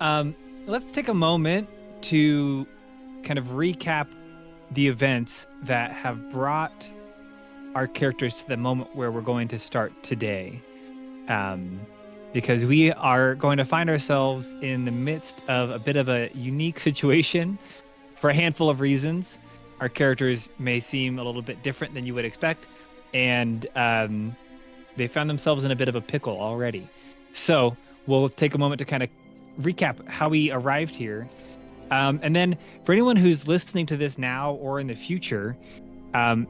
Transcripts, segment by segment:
Let's take a moment to kind of recap the events that have brought our characters to the moment where we're going to start today. Um, because we are going to find ourselves in the midst of a bit of a unique situation for a handful of reasons. Our characters may seem a little bit different than you would expect, and they found themselves in a bit of a pickle already. So we'll take a moment to kind of recap how we arrived here. And then for anyone who's listening to this now or in the future,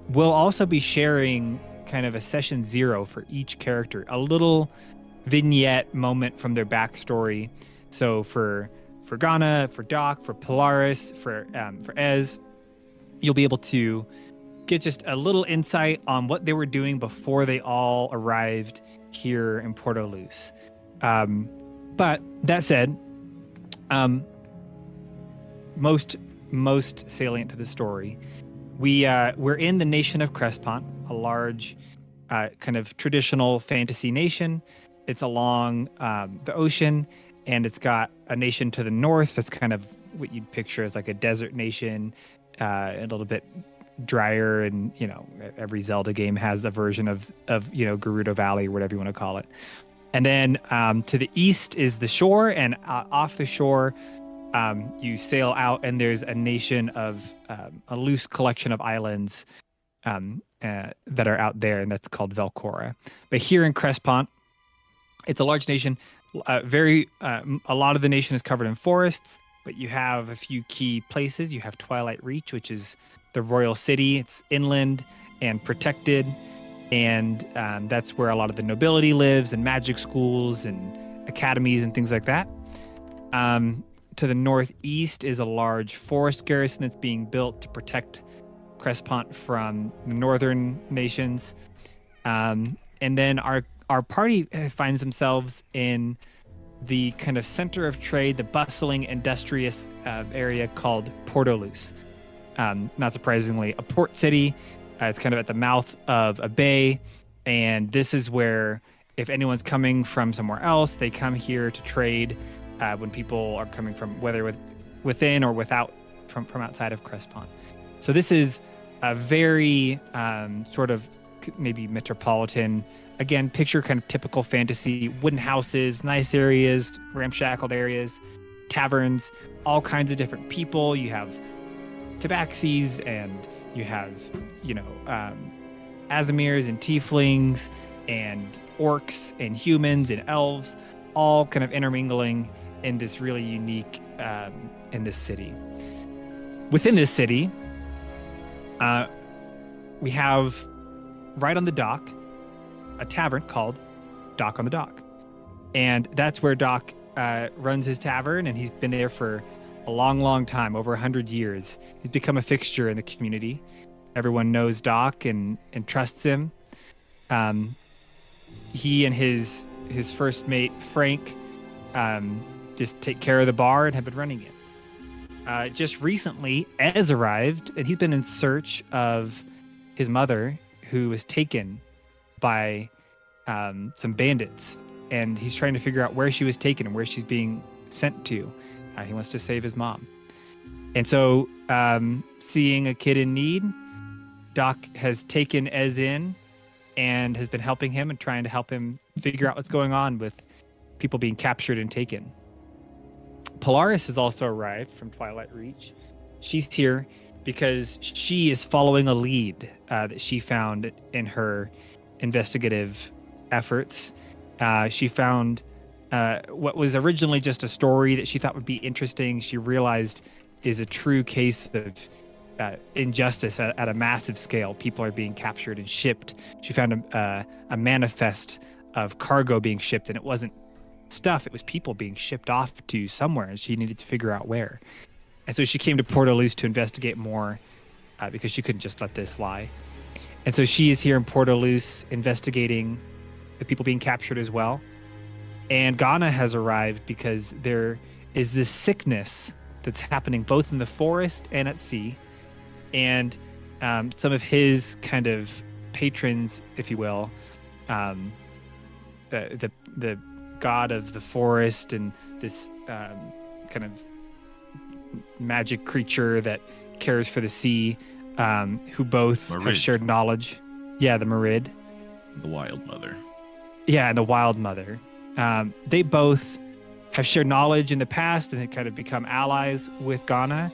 we'll also be sharing kind of a session 0 for each character, a little vignette moment from their backstory. So for Ghana, for Doc, for Polaris, for Ez, you'll be able to get just a little insight on what they were doing before they all arrived here in Porto Luz. But that said, most salient to the story, we're in the nation of Crespont, a large kind of traditional fantasy nation. It's along the ocean, and it's got a nation to the north that's kind of what you'd picture as like a desert nation, a little bit drier, and every Zelda game has a version of Gerudo Valley, or whatever you want to call it. And then to the east is the shore, and off the shore you sail out, and there's a nation of a loose collection of islands that are out there, and that's called Velcora. But here in Crespont, it's a large nation. A lot of the nation is covered in forests, but you have a few key places. You have Twilight Reach, which is the royal city. It's inland and protected, and that's where a lot of the nobility lives, and magic schools and academies and things like that. To the northeast is a large forest garrison that's being built to protect Crespont from the northern nations. And then our party finds themselves in the kind of center of trade, the bustling, industrious area called Porto Luz. Not surprisingly, a port city. It's kind of at the mouth of a bay, and this is where, if anyone's coming from somewhere else, they come here to trade when people are coming from, whether within or without, from outside of Crespont. So this is a very sort of maybe metropolitan. Again, picture kind of typical fantasy, wooden houses, nice areas, ramshackled areas, taverns, all kinds of different people. You have tabaxis, and you have, Azamirs and tieflings and orcs and humans and elves, all kind of intermingling in this really unique, in this city. Within this city, we have, right on the dock, a tavern called Dock on the Dock. And that's where Doc runs his tavern, and he's been there for a long, long time, over 100 years. He's become a fixture in the community. Everyone knows Doc and trusts him. He and his first mate, Frank, just take care of the bar and have been running it. Just recently, Ez arrived, and he's been in search of his mother, who was taken by some bandits, and he's trying to figure out where she was taken and where she's being sent to. He wants to save his mom. And so, seeing a kid in need, Doc has taken Ez in and has been helping him and trying to help him figure out what's going on with people being captured and taken. Polaris has also arrived from Twilight Reach. She's here because she is following a lead that she found in her investigative efforts. She found what was originally just a story that she thought would be interesting. She realized is a true case of injustice at a massive scale. People are being captured and shipped. She found a manifest of cargo being shipped, and it wasn't stuff, it was people being shipped off to somewhere, and she needed to figure out where. And so she came to Porto Luz to investigate more, because she couldn't just let this lie. And so she is here in Porto Luz investigating the people being captured as well. And Ghana has arrived because there is this sickness that's happening both in the forest and at sea. And some of his kind of patrons, if you will, the god of the forest and this kind of magic creature that cares for the sea, who both have shared knowledge. Yeah, the Merid. The Wild Mother. Yeah, and the Wild Mother. They both have shared knowledge in the past and had kind of become allies with Ghana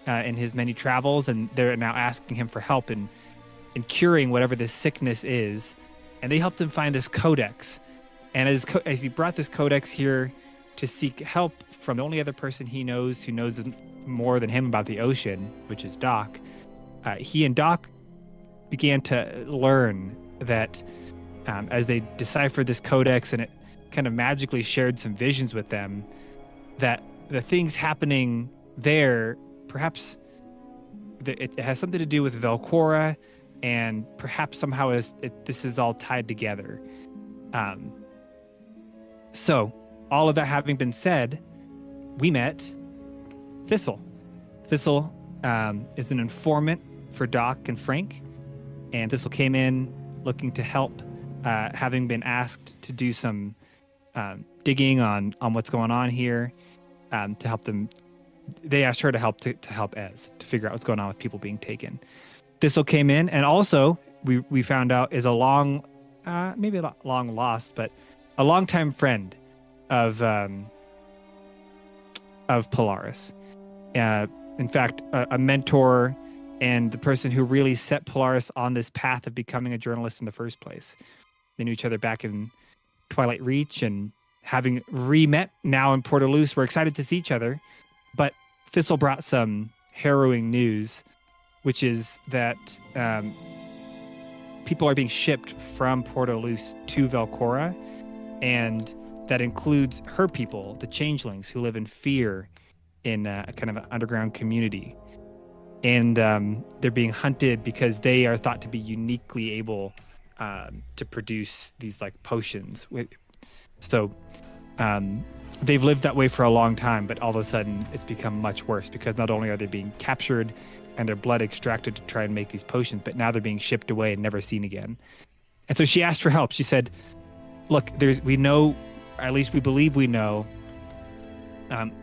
in his many travels, and they're now asking him for help in curing whatever this sickness is. And they helped him find this codex. And as he brought this codex here to seek help from the only other person he knows who knows more than him about the ocean, which is Doc, he and Doc began to learn that as they deciphered this codex and it kind of magically shared some visions with them, that the things happening there, perhaps it has something to do with Velcora, and perhaps somehow this is all tied together. So all of that having been said, we met Thistle. Thistle is an informant for Doc and Frank, and Thistle came in looking to help, having been asked to do some digging on what's going on here, to help them. They asked her to help Ez to figure out what's going on with people being taken. Thistle came in, and also we found out is a long, maybe a long lost, but a longtime friend of Polaris. In fact, a mentor and the person who really set Polaris on this path of becoming a journalist in the first place. They knew each other back in Twilight Reach, and having re-met now in Portaloose, we're excited to see each other. But Thistle brought some harrowing news, which is that people are being shipped from Portaloose to Velcora, and that includes her people, the changelings, who live in fear in a kind of an underground community. And they're being hunted because they are thought to be uniquely able to produce these like potions. So they've lived that way for a long time, but all of a sudden it's become much worse because not only are they being captured and their blood extracted to try and make these potions, but now they're being shipped away and never seen again. And so she asked for help. She said, look, we know, at least we believe we know,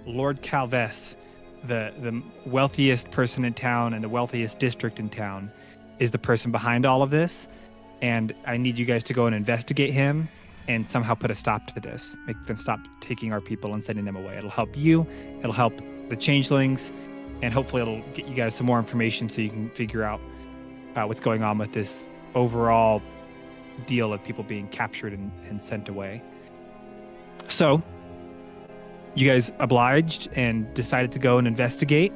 Lord Calves, the wealthiest person in town and the wealthiest district in town, is the person behind all of this. And I need you guys to go and investigate him and somehow put a stop to this. Make them stop taking our people and sending them away. It'll help you. It'll help the changelings. And hopefully it'll get you guys some more information so you can figure out what's going on with this overall deal of people being captured and sent away. So you guys obliged and decided to go and investigate.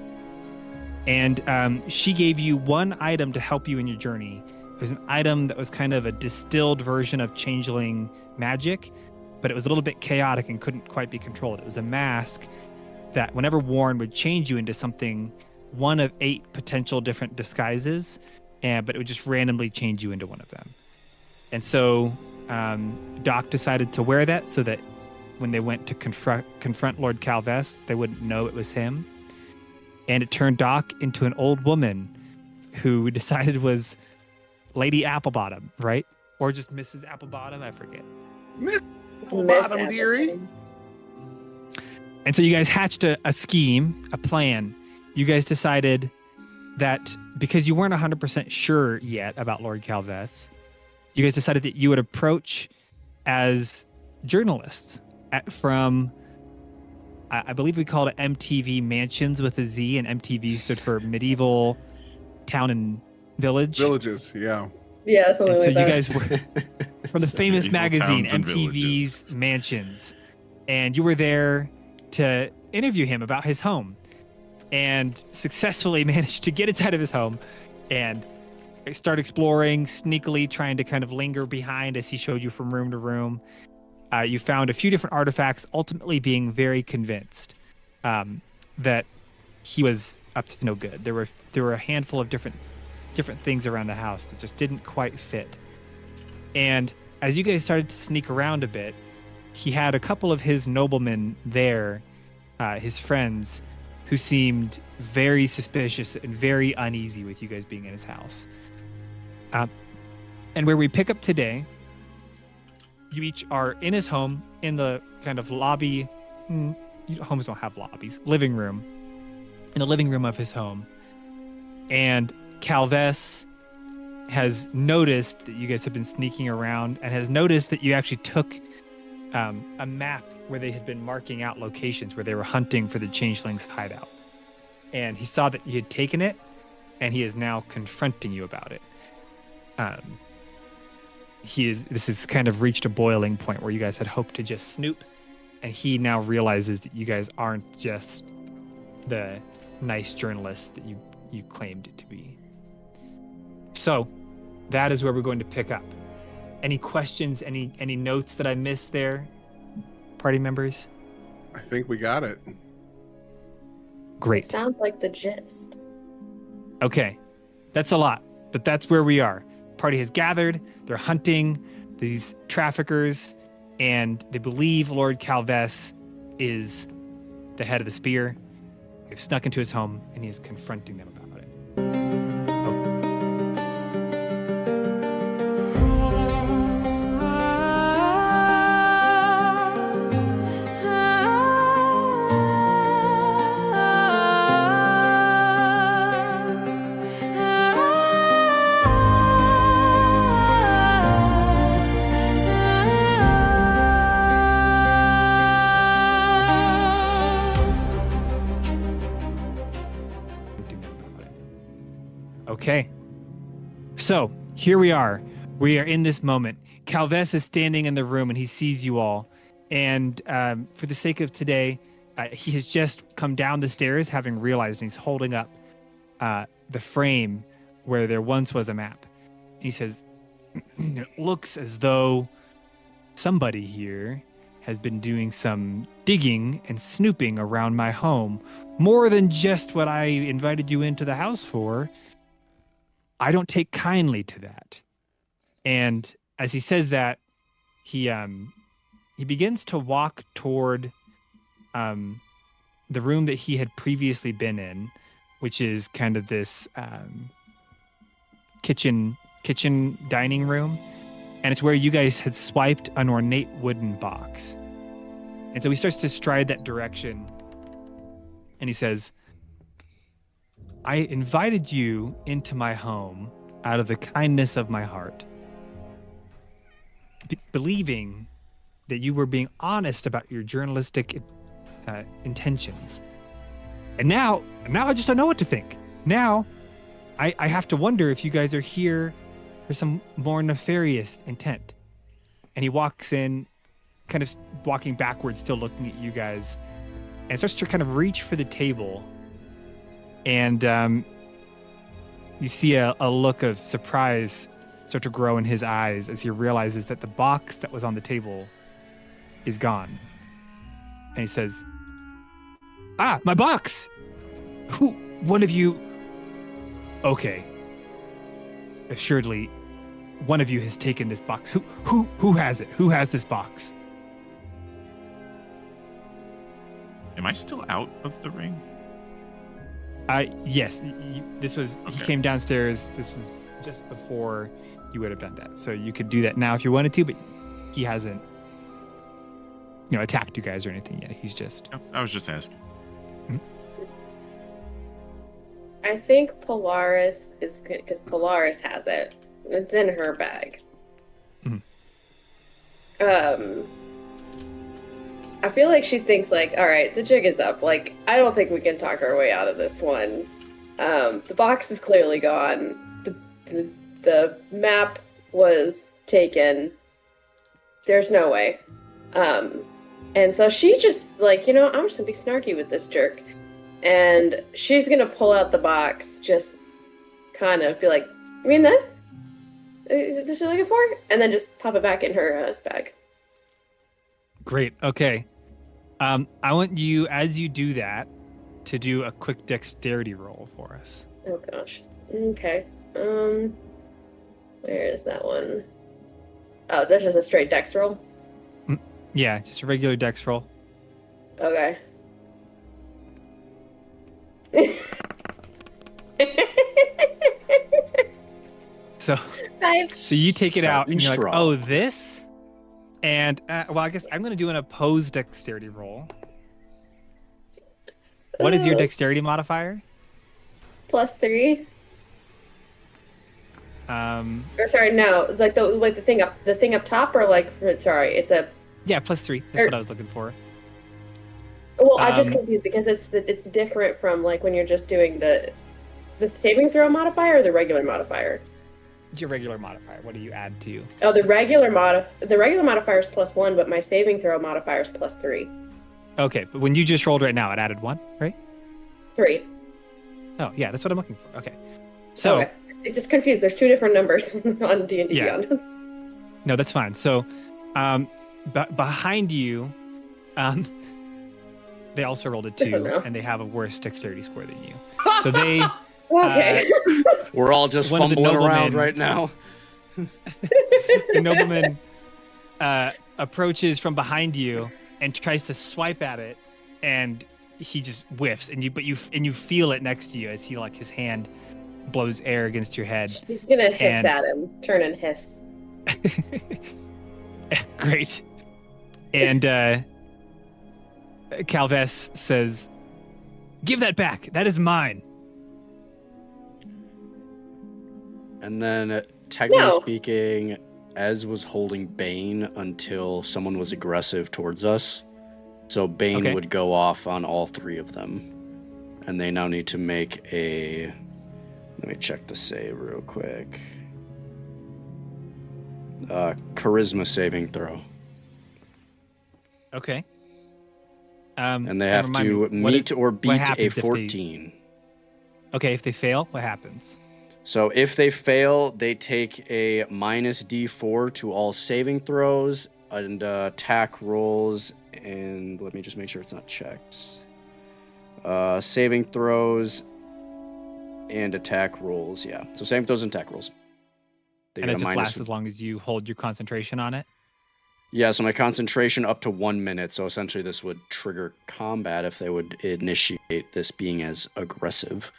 And she gave you one item to help you in your journey. It was an item that was kind of a distilled version of changeling magic, but it was a little bit chaotic and couldn't quite be controlled. It was a mask that whenever worn would change you into something, one of 8 potential different disguises, but it would just randomly change you into one of them. And so Doc decided to wear that so that when they went to confront Lord Calves, they wouldn't know it was him. And it turned Doc into an old woman who we decided was Lady Applebottom, right? Or just Mrs. Applebottom, I forget. Miss Applebottom, dearie. And so you guys hatched a scheme, a plan. You guys decided that because you weren't 100% sure yet about Lord Calves, you guys decided that you would approach as journalists from, I believe we called it MTV Mansions with a Z, and MTV stood for Medieval Town and Village. Villages, yeah. Yeah, something and like so that. you guys were from the famous magazine, MTV's Mansions. And you were there to interview him about his home and successfully managed to get inside of his home and start exploring, sneakily trying to kind of linger behind as he showed you from room to room. You found a few different artifacts, ultimately being very convinced that he was up to no good. There were a handful of different things around the house that just didn't quite fit. And as you guys started to sneak around a bit, he had a couple of his noblemen there, his friends, who seemed very suspicious and very uneasy with you guys being in his house. And where we pick up today, you each are in his home, in the kind of lobby homes don't have lobbies. Living room, in the living room of his home, and Calves has noticed that you guys have been sneaking around and has noticed that you actually took a map where they had been marking out locations where they were hunting for the changeling's hideout. And he saw that you had taken it, and he is now confronting you about it. This has kind of reached a boiling point where you guys had hoped to just snoop, and he now realizes that you guys aren't just the nice journalists that you claimed it to be. So that is where we're going to pick up. Any questions, any notes that I missed there, party members? I think we got it. Great. Sounds like the gist. Okay, that's a lot, but that's where we are. Party has gathered, they're hunting these traffickers, and they believe Lord Calves is the head of the spear. They've snuck into his home, and he is confronting them about it. Okay, so here we are. We are in this moment. Calves is standing in the room and he sees you all. And for the sake of today, he has just come down the stairs having realized, and he's holding up the frame where there once was a map. And he says, it looks as though somebody here has been doing some digging and snooping around my home, more than just what I invited you into the house for. I don't take kindly to that. And as he says that, he begins to walk toward the room that he had previously been in, which is kind of this kitchen dining room. And it's where you guys had swiped an ornate wooden box. And so he starts to stride that direction. And he says, I invited you into my home out of the kindness of my heart, believing that you were being honest about your journalistic intentions. And now I just don't know what to think. Now I have to wonder if you guys are here for some more nefarious intent. And he walks in, kind of walking backwards, still looking at you guys, and starts to kind of reach for the table. And you see a look of surprise start to grow in his eyes as he realizes that the box that was on the table is gone. And he says, my box! Who, one of you... Okay. Assuredly, one of you has taken this box. Who has it? Who has this box? Am I still out of the ring? Yes. This was Okay. He came downstairs. This was just before you would have done that. So you could do that now if you wanted to, but he hasn't, attacked you guys or anything yet. He's just... No, I was just asking. I think Polaris is good because Polaris has it. It's in her bag. Mhm. I feel like she thinks like, all right, the jig is up. Like, I don't think we can talk our way out of this one. The box is clearly gone. The map was taken. There's no way. And so she just like, I'm just gonna be snarky with this jerk. And she's gonna pull out the box, just kind of be like, you mean this? Is this what you're looking for? And then just pop it back in her bag. Great. Okay. I want you, as you do that, to do a quick dexterity roll for us. Oh gosh. Okay. Where is that one? Oh, that's just a straight dex roll? Yeah, just a regular dex roll. Okay. So Five. you take it out and you're Starting like, oh, this? And, I guess I'm going to do an opposed dexterity roll. What is your dexterity modifier? +3. Or sorry, no, it's like the thing up top, or like sorry, it's a Yeah, +3. That's what I was looking for. Well, I'm just confused because it's different from like when you're just doing the saving throw modifier or the regular modifier. Your regular modifier. What do you add to? Oh, the regular modifier is +1, but my saving throw modifier is +3. Okay, but when you just rolled right now, it added 1, right? 3. Oh, yeah, that's what I'm looking for. Okay, so okay. It's just confused. There's 2 different numbers on D&D Yeah. Beyond. No, that's fine. So, behind you, they also rolled a 2, and they have a worse dexterity score than you. So they. Okay. We're all just One of the fumbling around noblemen- right now. The nobleman approaches from behind you and tries to swipe at it, and he just whiffs. And you feel it next to you as his hand blows air against your head. He's gonna hiss at him. Turn and hiss. Great. And Calves says, "Give that back. That is mine." And then, technically No. speaking, Ez was holding Bane until someone was aggressive towards us. So Bane Okay. would go off on all 3 of them. And they now need to make a... Let me check the save real quick. Charisma saving throw. Okay. And they have remind to me, what meet is- or what beat a happens if they- 14. Okay, if they fail, what happens? So if they fail, they take a -D4 to all saving throws and attack rolls. And let me just make sure it's not checked. Saving throws and attack rolls. Yeah. So saving throws and attack rolls. They And get it a just minus. lasts as long as you hold your concentration on it? Yeah. So my concentration up to 1 minute. So essentially, this would trigger combat if they would initiate this being as aggressive.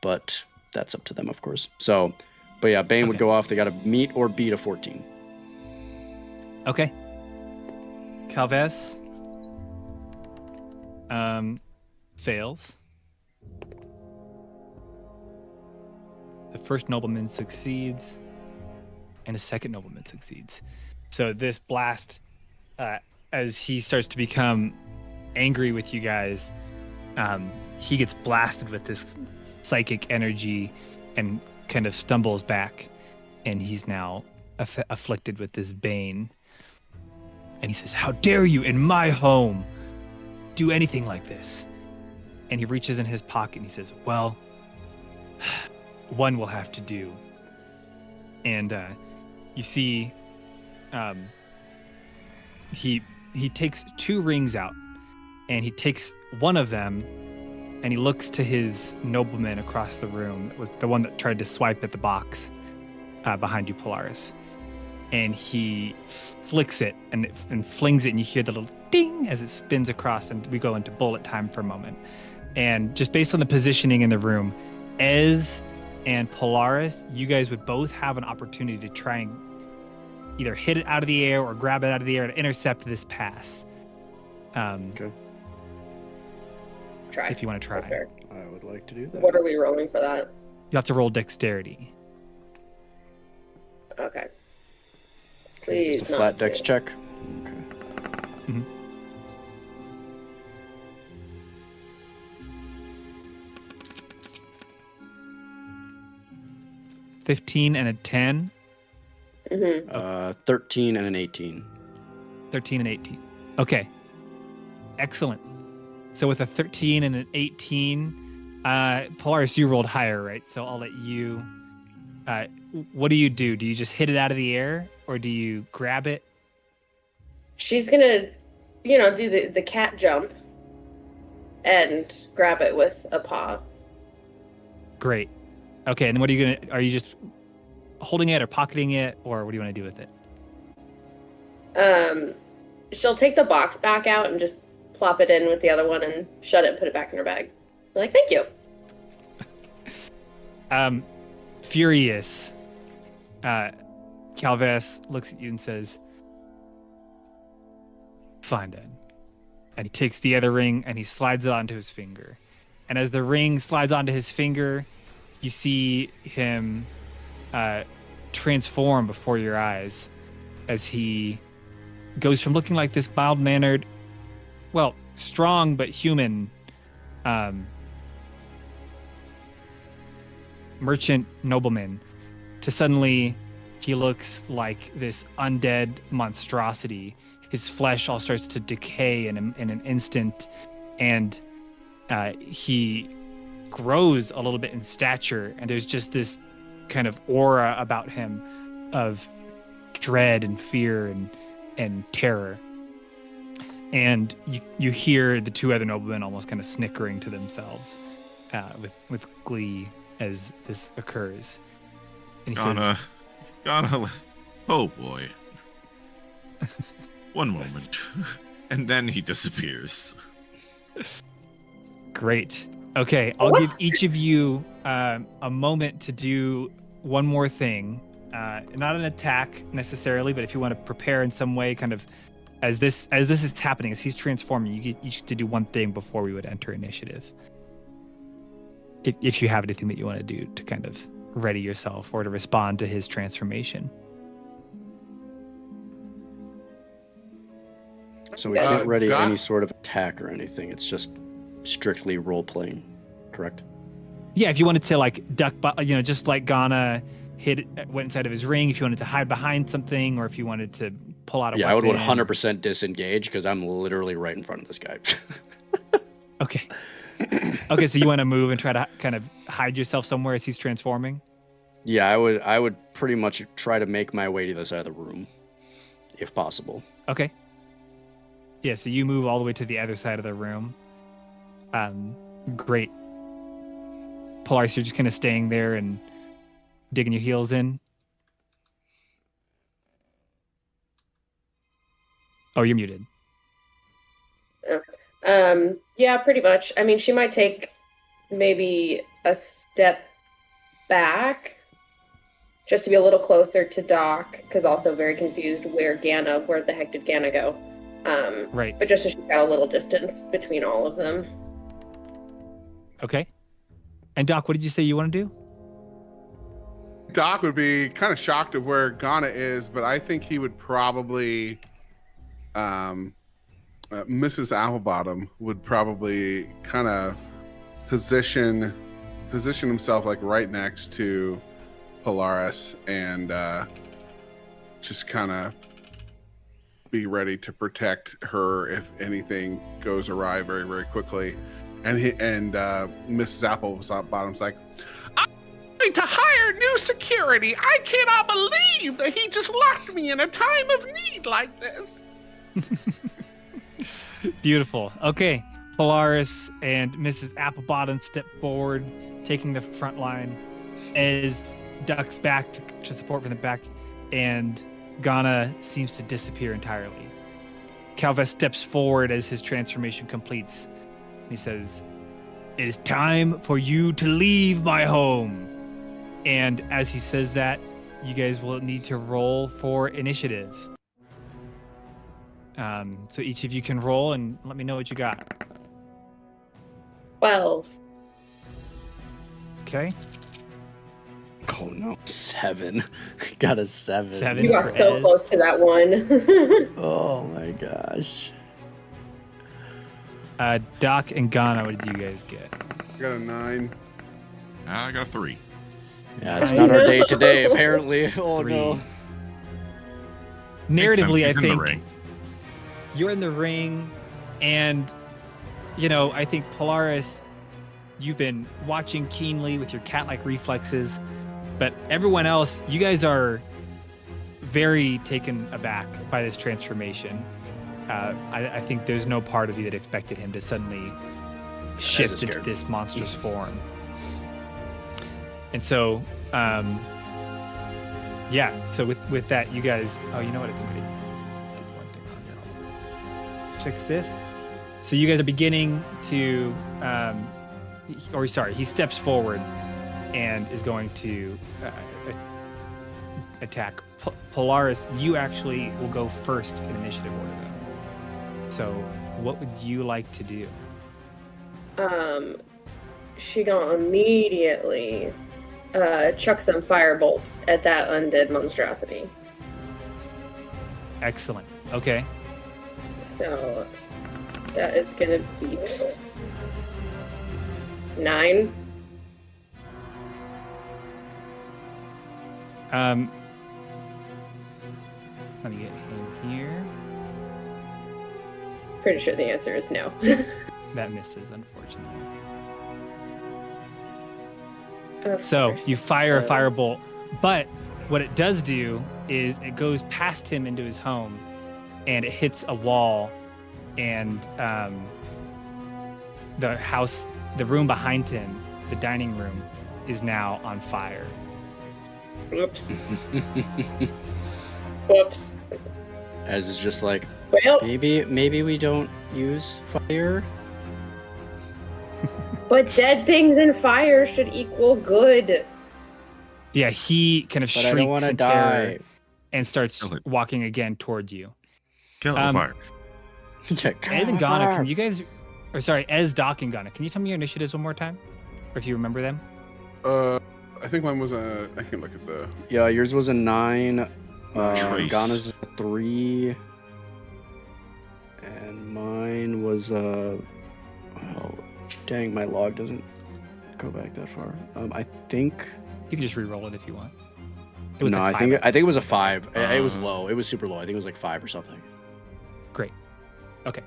But that's up to them, of course. So, but yeah, Bane would Okay. go off. They got to meet or beat a 14. Okay. Calves fails. The first nobleman succeeds, and the second nobleman succeeds. So this blast, as he starts to become angry with you guys, he gets blasted with this psychic energy and kind of stumbles back, and he's now afflicted with this bane. And he says, "How dare you in my home do anything like this?" And he reaches in his pocket and he says, "Well, one will have to do." And you see he takes 2 rings out, and he takes one of them and he looks to his nobleman across the room. That was the one that tried to swipe at the box behind you, Polaris. And he flicks it and flings it, and you hear the little ding as it spins across, and we go into bullet time for a moment. And just based on the positioning in the room, Ez and Polaris, you guys would both have an opportunity to try and either hit it out of the air or grab it out of the air to intercept this pass. Okay. Try. If you want to try. Okay. I would like to do that. What are we rolling for that? You have to roll dexterity. Okay. Please. Just a not flat dex 2. check. Okay. Mm-hmm. $15 and a 10, Mm-hmm. 13 and an 18. 13 and 18. Okay. Excellent. So with a 13 and an 18, Polaris, you rolled higher, right? So I'll let you. What do? Do you just hit it out of the air, or do you grab it? She's gonna, do the cat jump and grab it with a paw. Great. Okay, and then what are you gonna? Are you just holding it or pocketing it, or what do you want to do with it? She'll take the box back out and just plop it in with the other one and shut it and put it back in her bag. I'm like, thank you. Furious, Calves looks at you and says, "Fine then." And he takes the other ring and he slides it onto his finger. And as the ring slides onto his finger, you see him transform before your eyes as he goes from looking like this mild-mannered, well, strong but human merchant nobleman to suddenly he looks like this undead monstrosity. His flesh all starts to decay in an instant, and he grows a little bit in stature, and there's just this kind of aura about him of dread and fear and terror. And you hear the two other noblemen almost kind of snickering to themselves with glee as this occurs. And he says, Gonna, oh boy. One moment. And then he disappears. Great. Okay, I'll give each of you a moment to do one more thing. Not an attack necessarily, but if you want to prepare in some way, kind of as this is happening, as he's transforming, you get each to do one thing before we would enter initiative. If you have anything that you want to do to kind of ready yourself or to respond to his transformation. So we can't ready any sort of attack or anything. It's just strictly role playing, correct? Yeah, if you wanted to like duck, just like Ghana went inside of his ring. If you wanted to hide behind something, or if you wanted to pull out a weapon. I would 100% disengage because I'm literally right in front of this guy. Okay. Okay, so you want to move and try to kind of hide yourself somewhere as he's transforming? Yeah, I would pretty much try to make my way to the side of the room, if possible. Okay. Yeah, so you move all the way to the other side of the room. Great. Polaris, you're just kind of staying there and digging your heels in. Oh, you're muted. Yeah, pretty much. I mean, she might take maybe a step back just to be a little closer to Doc, because also very confused where the heck did Ganna go? Right. But just so she's got a little distance between all of them. Okay. And Doc, what did you say you want to do? Doc would be kind of shocked of where Ghana is, but I think he would probably Mrs. Applebottom would probably kind of position himself like right next to Polaris and just kind of be ready to protect her if anything goes awry very, very quickly. And Mrs. Applebottom's like, I'm going to hire new security. I cannot believe that he just locked me in a time of need like this. Beautiful. Okay. Polaris and Mrs. Applebottom step forward, taking the front line as ducks back to support from the back, and Ghana seems to disappear entirely. Calves steps forward as his transformation completes. He says, "It is time for you to leave my home." And as he says that, you guys will need to roll for initiative. So each of you can roll and let me know what you got. 12. Okay. Oh no, 7. Got a 7. 7. You got so Ez. close to that one. Oh my gosh. Doc and Ghana, what did you guys get? I got a 9. I got a 3. Yeah, it's not our day today, apparently. Oh 3. no. Narratively, I He's in the think ring. you're in the ring, and I think Polaris, you've been watching keenly with your cat-like reflexes, but everyone else, you guys are very taken aback by this transformation. I think there's no part of you that expected him to suddenly shift into this monstrous form. And so, so with that, you guys, oh, you know what, I think I did one thing on here. Fix this. So you guys are beginning to, he steps forward and is going to attack. Polaris, you actually will go first in initiative order, though. So what would you like to do? she gonna immediately chuck some fire bolts at that undead monstrosity. Excellent. Okay. So that is gonna be 9. Let me get him here. Pretty sure the answer is no. That misses, unfortunately. Of So course. you fire a firebolt, but what it does do is it goes past him into his home, and it hits a wall, and the house, the room behind him, the dining room, is now on fire. Oops. Whoops. As is just like, Well, maybe we don't use fire. but dead things and fire should equal good. Yeah, he kind of But I don't shrieks want to in terror die. and starts Okay. walking again toward you. Kill the fire. Ez and Ghana, can you guys, or sorry, Ez, Doc, and Ghana, can you tell me your initiatives one more time, or if you remember them? I think mine was a. I can look at the. Yeah, yours was a 9. Trace. Ghana's a 3. And mine was a. Oh, dang, my log doesn't go back that far. I think. You can just re-roll it if you want. It No, like I think it was a 5. It was Uh, low. It was super low. I think it was like 5 or something. Great. Okay.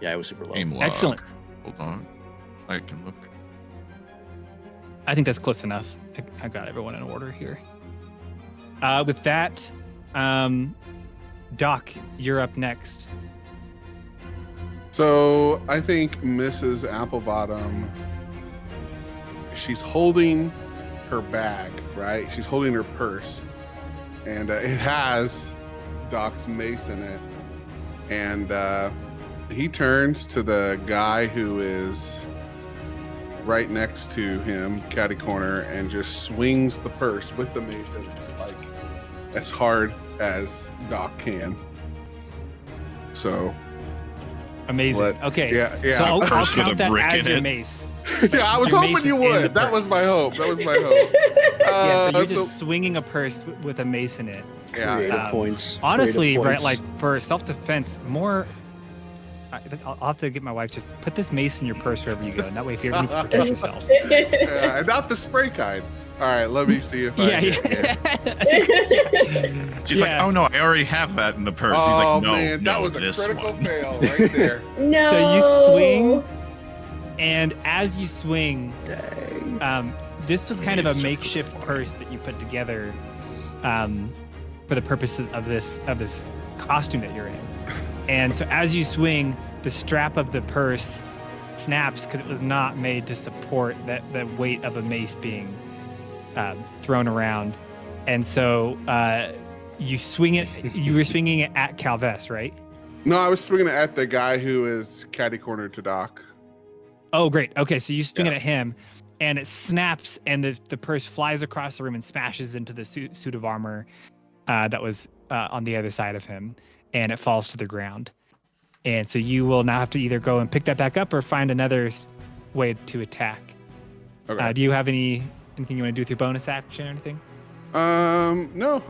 Yeah, it was super low. Aim log. Excellent. Hold on. I can look. I think that's close enough. I got everyone in order here. With that, Doc, you're up next. So I think Mrs. Applebottom. She's holding her bag, right? She's holding her purse, and it has Doc's mace in it. And he turns to the guy who is right next to him, catty corner, and just swings the purse with the mace in it, like as hard as Doc can. So Amazing. What? Okay. yeah, So I'll Purse with count a that brick as in your it. mace. yeah, I was Your hoping mace you is in the would. That was purse. my hope. That was my hope. Yeah, so you're so- just swinging a purse with a mace in it. yeah, Creative Um, points. Honestly, Creative right, points. like for self-defense, more. I'll have to get my wife just put this mace in your purse wherever you go, and that way, if you ever need to protect yourself. yeah, and not the spray kind. All right, let me see if I. Yeah. She's like, oh no, I already have that in the purse. He's Oh like, no, man, that no, was a this critical one. fail right there. No. So you swing, and as you swing, Dang. this was kind of a Mace just makeshift goes purse that you put together for the purposes of this costume that you're in. And so as you swing, the strap of the purse snaps because it was not made to support the weight of a mace being thrown around. And so you swing it. You were swinging it at Calves, right? No, I was swinging it at the guy who is catty corner to Doc. Oh, great. Okay, so you swing Yeah. it at him, and it snaps, and the purse flies across the room and smashes into the suit of armor that was on the other side of him, and it falls to the ground. And so you will now have to either go and pick that back up or find another way to attack. Okay. Do you have anything you want to do with your bonus action or anything? No,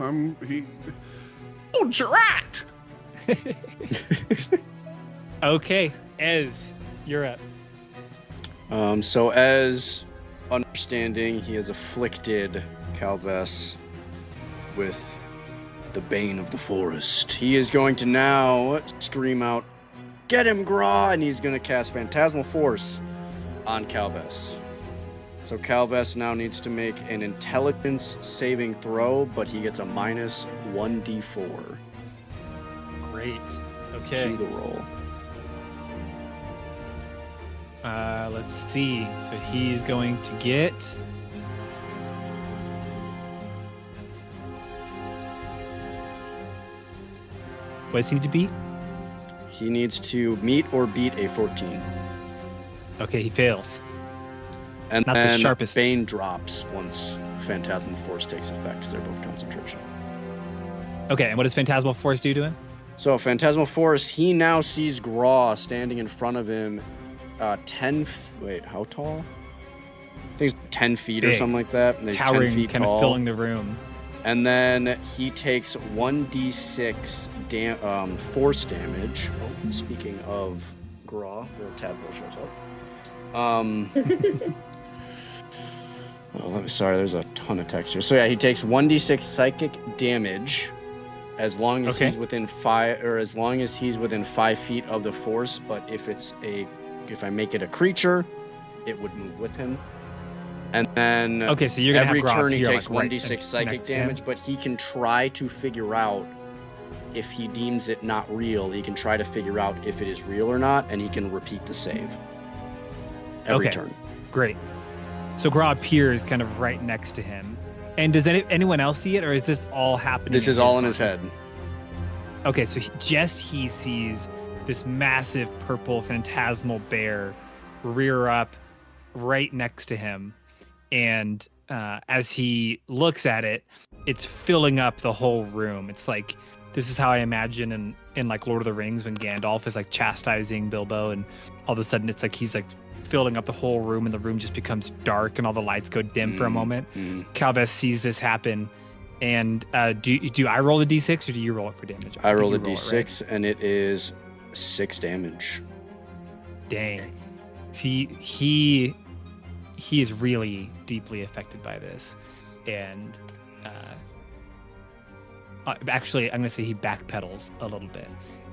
he. Oh, Gerard! Okay, Ez, you're up. So as understanding, he has afflicted Calves with the bane of the forest. He is going to now scream out, "Get him, Gra!" And he's going to cast Phantasmal Force on Calves. So Calves now needs to make an intelligence saving throw, but he gets a minus 1d4 Great. to Okay. the roll. Let's see. So he's going to get. What does he need to beat? He needs to meet or beat a 14. Okay, he fails. And Not the then sharpest. Bane drops once Phantasmal Force takes effect, because they're both concentration. Okay, and what does Phantasmal Force do to him? So Phantasmal Force, he now sees Graw standing in front of him, wait, how tall? I think it's 10 feet or Big. something like that. And he's 10 Towering, feet kind tall. of filling the room. And then he takes 1d6 force damage. Oh, speaking of Graw, the tadpole shows up. Sorry, there's a ton of text here. So yeah, he takes 1d6 psychic damage as long as he's within 5 feet of the force. But if I make it a creature, it would move with him. And then so you're gonna every have Grob turn he here, takes like, 1d6 psychic next to him? damage, but he can try to figure out if he deems it not real. He can try to figure out if it is real or not, and he can repeat the save every turn. Great. So Gra appears kind of right next to him. And does anyone else see it, or is this all happening? This is all in his head. Okay, so he sees this massive purple phantasmal bear rear up right next to him. And as he looks at it, it's filling up the whole room. It's like, this is how I imagine in like Lord of the Rings when Gandalf is like chastising Bilbo, and all of a sudden it's like he's like filling up the whole room, and the room just becomes dark and all the lights go dim for a moment. Calves sees this happen, and do I roll the d6 or do you roll it for damage? I roll the d6, and it is 6 damage. Dang. He is really deeply affected by this, and actually I'm gonna say he backpedals a little bit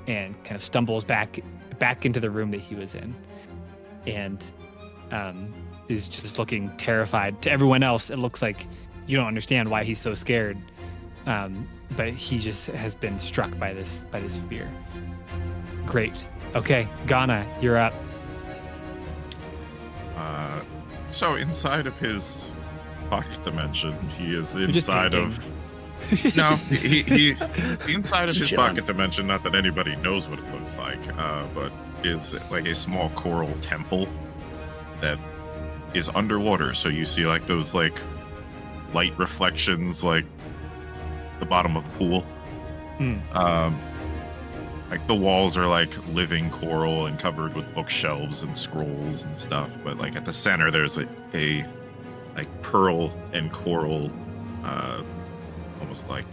and kind of stumbles back into the room that he was in, and is just looking terrified. To everyone else, it looks like you don't understand why he's so scared, but he just has been struck by this fear. Great. Okay, Ghana, you're up. So inside of his pocket dimension, he is inside of. No, he inside of his pocket dimension. Not that anybody knows what it looks like, but it's like a small coral temple that is underwater. So you see like those like light reflections, like the bottom of a pool. Like the walls are like living coral and covered with bookshelves and scrolls and stuff. But like at the center, there's a like pearl and coral, almost like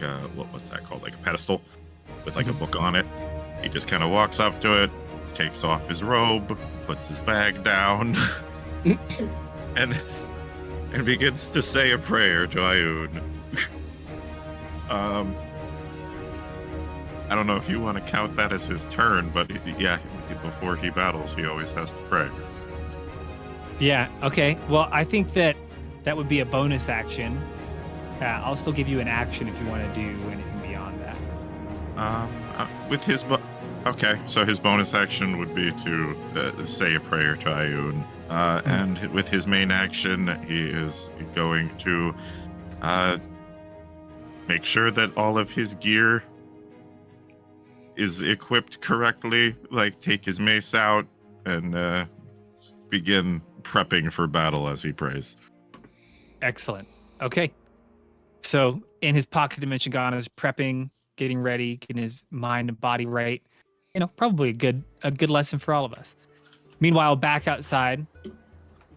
what's that called? Like a pedestal with like a book on it. He just kind of walks up to it, takes off his robe, puts his bag down, and begins to say a prayer to Ioun. I don't know if you want to count that as his turn, but yeah, before he battles, he always has to pray. Yeah, okay. Well, I think that would be a bonus action. I'll still give you an action if you want to do anything beyond that. With his... Okay, so his bonus action would be to say a prayer to Ioun. And with his main action, he is going to make sure that all of his gear is equipped correctly, like take his mace out and begin prepping for battle as he prays. Excellent. Okay. So in his pocket dimension, Ghana is prepping, getting ready, getting his mind and body right. You know, probably a good lesson for all of us. Meanwhile, back outside,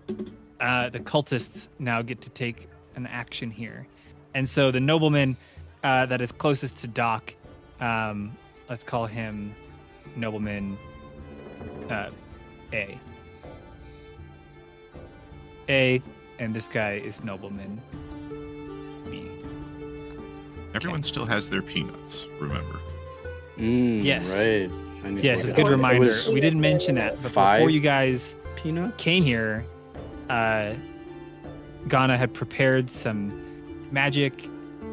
the cultists now get to take an action here. And so the nobleman that is closest to Doc, let's call him Nobleman A. And this guy is Nobleman B. Everyone still has their peanuts, remember? Yes. Right. Yes, it's a good reminder. We didn't mention that, but before you guys peanuts came here, Ghana had prepared some magic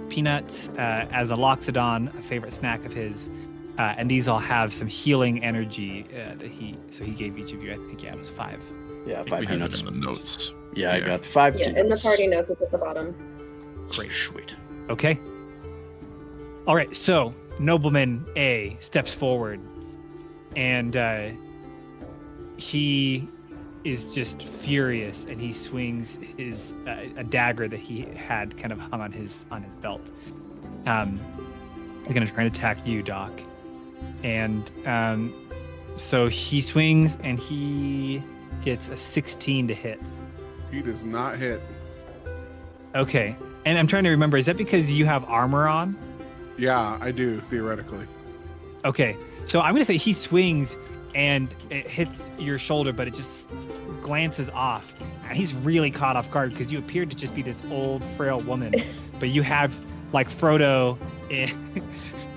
peanuts as a loxodon, a favorite snack of his. And these all have some healing energy that he gave each of you. I think it was 5. Yeah, I 5 think peanuts. in the notes. Yeah, I got 5 peanuts. Yeah, in the party notes, it's at the bottom. Great. Sweet. Okay. All right. So Nobleman A steps forward, and he is just furious, and he swings his a dagger that he had kind of hung on his belt. He's gonna try and attack you, Doc. And so he swings, and he gets a 16 to hit. He does not hit. Okay. And I'm trying to remember, is that because you have armor on? Yeah, I do, theoretically. Okay. So I'm going to say he swings and it hits your shoulder, but it just glances off. And he's really caught off guard because you appeared to just be this old, frail woman. But you have, like Frodo in,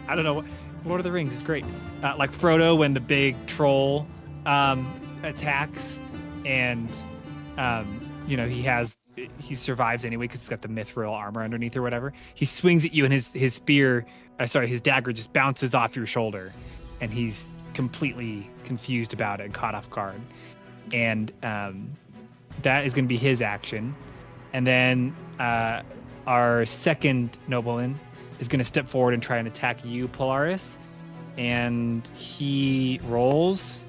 I don't know, Lord of the Rings is great. Like Frodo when the big troll attacks and, he survives anyway because he's got the mithril armor underneath or whatever. He swings at you and his spear, his dagger just bounces off your shoulder, and he's completely confused about it and caught off guard. And that is going to be his action. And then our second nobleman is going to step forward and try and attack you, Polaris. And he rolls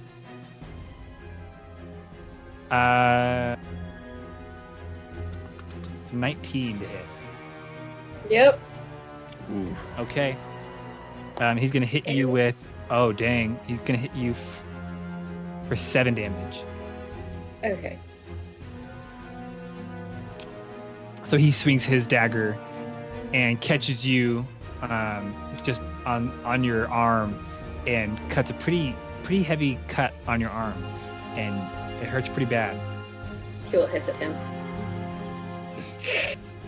19 to hit. Yep. Ooh. Okay. He's going to hit you with... Oh, dang. He's going to hit you for 7 damage. Okay. So he swings his dagger and catches you just on your arm and cuts a pretty heavy cut on your arm. And it hurts pretty bad. He will hiss at him.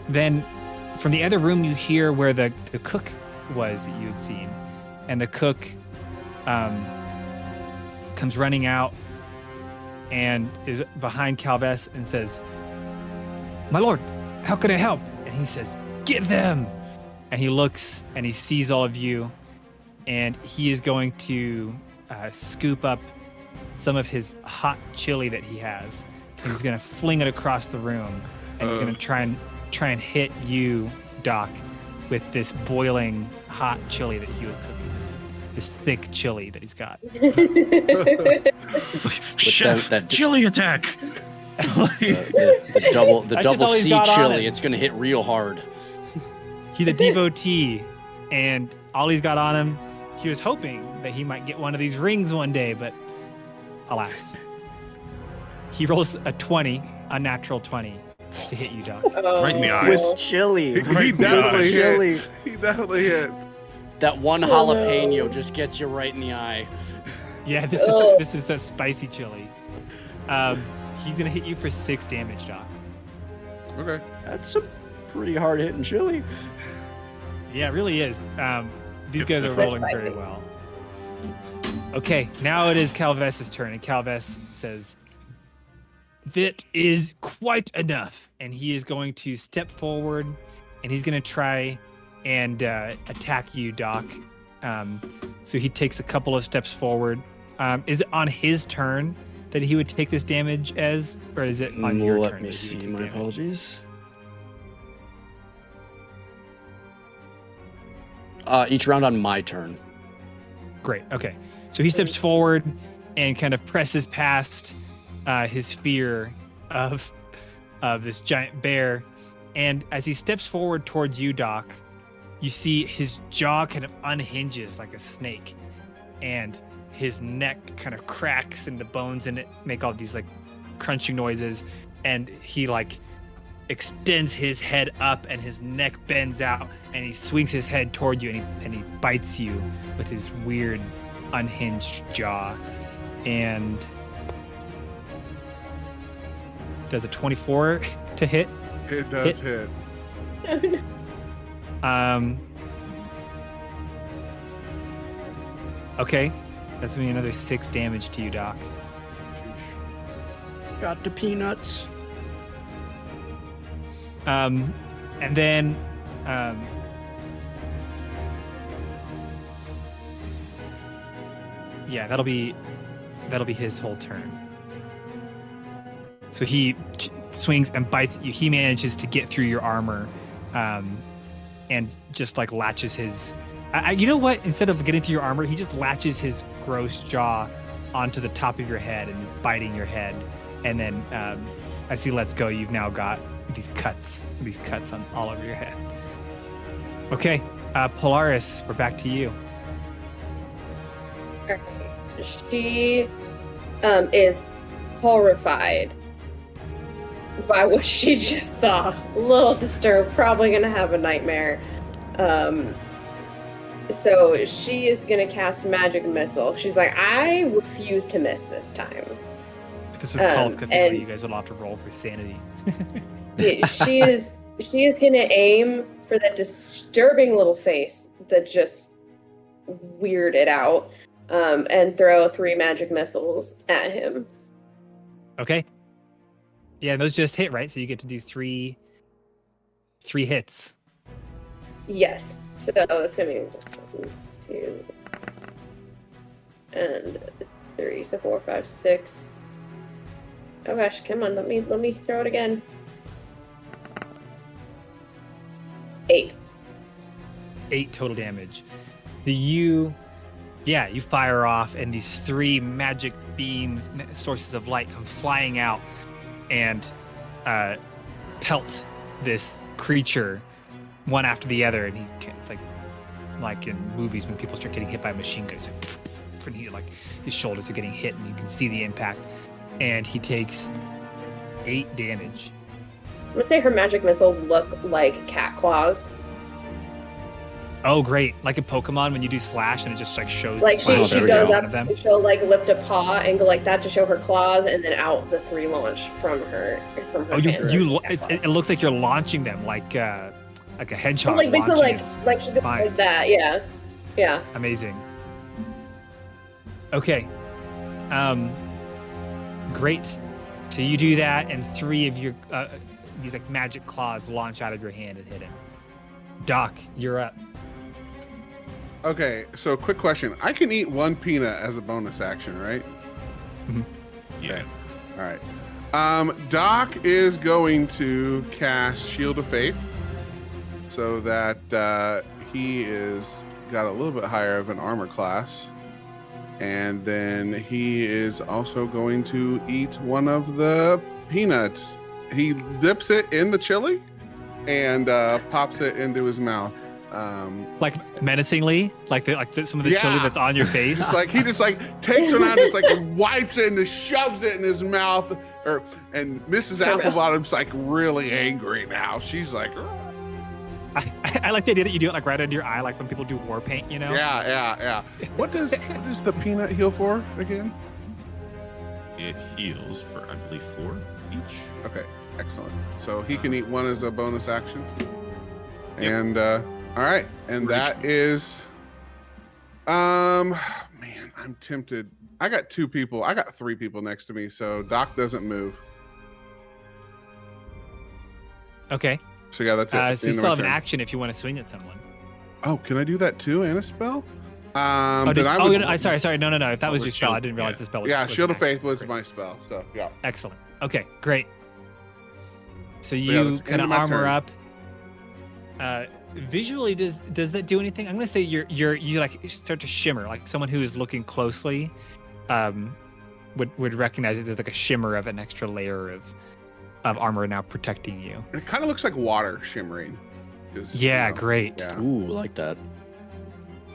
Then from the other room, you hear where the cook was that you had seen. And the cook comes running out and is behind Calves and says, "My lord, how can I help?" And he says, "Get them!" And he looks and he sees all of you, and he is going to scoop up some of his hot chili that he has. And he's going to fling it across the room, and he's going to try and hit you, Doc, with this boiling hot chili that he was cooking. This thick chili that he's got. It's like, Chef, that chili attack. The double That's just all he's C got on chili. it. It's gonna hit real hard. He's a devotee, and all he's got on him, he was hoping that he might get one of these rings one day, but alas. He rolls a 20, a natural 20, to hit you, Doc. Right in the eyes. With chili. He definitely Chili. hits. He definitely hits. That one jalapeno just gets you right in the eye. Yeah, this is a spicy chili. He's gonna hit you for 6 damage, Doc. Okay. That's a pretty hard hitting chili. Yeah, it really is. These guys are Very rolling very spicy. well. Okay, now it is Calves' turn, and Calves says, "That is quite enough." And he is going to step forward, and he's going to try and attack you, Doc. So he takes a couple of steps forward. Is it on his turn that he would take this damage as, or is it on your turn? Let that me he see. would take My damage? apologies. Each round on my turn. Great. Okay. So he steps forward and kind of presses past his fear of this giant bear. And as he steps forward towards you, Doc, you see his jaw kind of unhinges like a snake, and his neck kind of cracks, and the bones in it make all these like crunching noises. And he like extends his head up, and his neck bends out, and he swings his head toward you, and he bites you with his weird unhinged jaw. And does a 24 to hit? It does hit. Okay, that's gonna be another 6 damage to you, Doc. Got the peanuts. And then yeah, that'll be his whole turn. So he swings and bites at you. He manages to get through your armor, and just like latches his. You know what? Instead of getting through your armor, he just latches his gross jaw onto the top of your head and is biting your head. And then as he lets go, you've now got these cuts on all over your head. Okay, Polaris, we're back to you. Okay. She is horrified by what she just saw. A little disturbed, probably gonna have a nightmare. So she is gonna cast Magic Missile. She's like, I refuse to miss this time. If this is Call of Cthulhu, and- you guys would have to roll for sanity. She is gonna aim for that disturbing little face that just weirded out, and throw 3 magic missiles at him. Okay. Yeah, those just hit, right? So you get to do three hits. Yes. So that's gonna be 1, 2, and 3. So 4, 5, 6. Oh gosh, come on, let me throw it again. 8. 8 total damage. You fire off, and these 3 magic beams, sources of light, come flying out and pelt this creature one after the other. And it's like in movies when people start getting hit by a machine gun, it's like, and his shoulders are getting hit, and you can see the impact. And he takes 8 damage. I'm gonna say her magic missiles look like cat claws. Oh, great! Like a Pokemon when you do slash and it just like shows. Like the she slash goes on up, of them. and she'll like lift a paw and go like that to show her claws, and then out the 3 launch from her. Oh, it looks like you're launching them like a hedgehog. Like basically launching like she goes like vines. that. Yeah. Amazing. Okay. Great. So you do that, and 3 of your these like magic claws launch out of your hand and hit him. Doc, you're up. Okay, so quick question. I can eat 1 peanut as a bonus action, right? Yeah. All right. Doc is going to cast Shield of Faith so that he is got a little bit higher of an armor class. And then he is also going to eat one of the peanuts. He dips it in the chili and pops it into his mouth. Like menacingly, like some of the chili that's on your face. Just like he just like takes one out, just like wipes it and just shoves it in his mouth. And Mrs. Applebottom's like really angry now. She's like, I like the idea that you do it like right under your eye, like when people do war paint, you know? yeah. What does the peanut heal for again? It heals for, I believe, 4 each. Okay, excellent. So he can eat 1 as a bonus action. And all right, and that is man, I'm tempted. I got 3 people next to me, so Doc doesn't move. Okay. So yeah, that's it. So you still have an action if you want to swing at someone. Oh, can I do that too and a spell? Sorry. No. If that was your spell, I didn't realize the spell was. Yeah, was Shield an of Faith action. was Great. my spell. So yeah. Excellent. Okay, great. So yeah, you that's kind end of of my armor turn. up. Visually, does that do anything? I'm gonna say you like start to shimmer, like someone who is looking closely, would recognize that there's like a shimmer of an extra layer of armor now protecting you. It kind of looks like water shimmering. Yeah, great. Yeah. Ooh, like that.